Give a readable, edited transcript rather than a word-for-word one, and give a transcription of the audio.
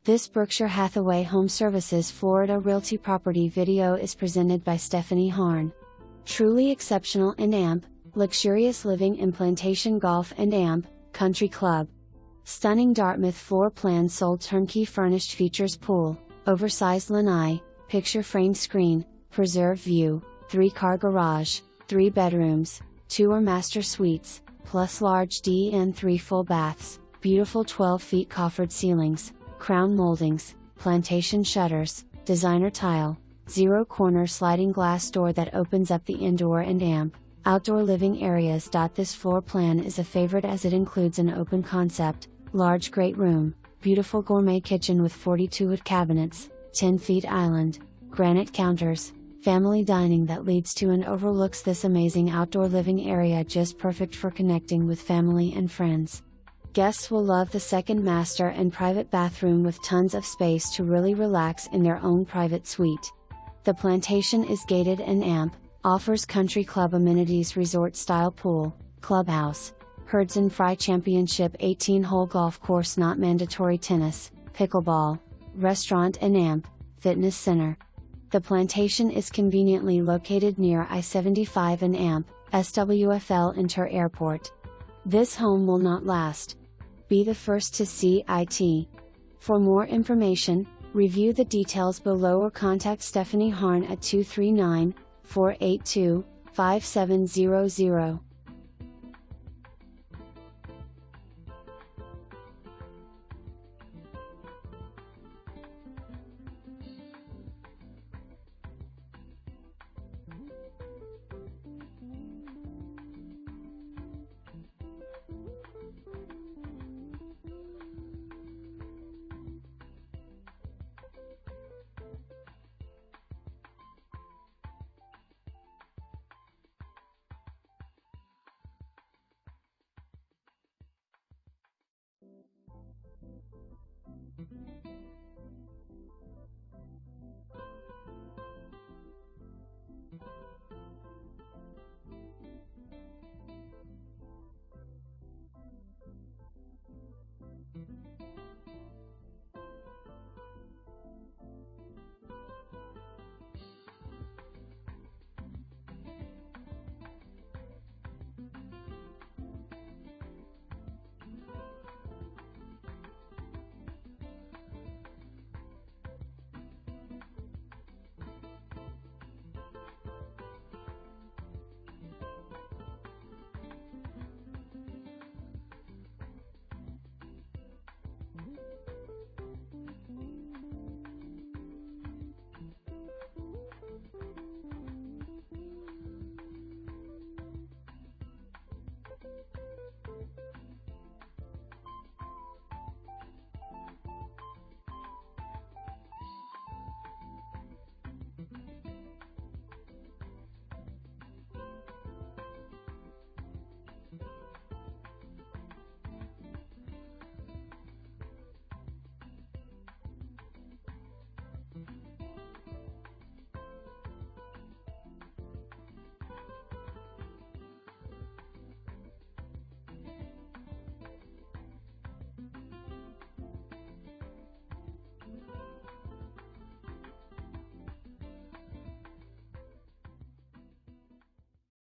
This Berkshire Hathaway HomeServices Florida Realty property video is presented by Stephanie Harn. Truly exceptional and amp, luxurious living in Plantation Golf and amp, country club. Stunning Dartmouth floor plan sold turnkey furnished, features pool, oversized lanai, picture frame screen, preserve view, 3-car garage, 3 bedrooms, 2 or master suites, plus large D and 3 full baths, beautiful 12 feet coffered ceilings, crown moldings, plantation shutters, designer tile, 0 corner sliding glass door that opens up the indoor and amp, outdoor living areas. This floor plan is a favorite as it includes an open concept, large great room, beautiful gourmet kitchen with 42 wood cabinets, 10 feet island, granite counters, family dining that leads to and overlooks this amazing outdoor living area, just perfect for connecting with family and friends. Guests will love the second master and private bathroom with tons of space to really relax in their own private suite. The plantation is gated and amp, offers country club amenities, resort style pool, clubhouse, Hurdzan-Fry championship 18-hole golf course, not mandatory tennis, pickleball, restaurant and amp, fitness center. The plantation is conveniently located near I-75 and amp, SWFL Inter Airport. This home will not last. Be the first to see it. For more information, review the details below or contact Stephanie Harn at 239-482-5700.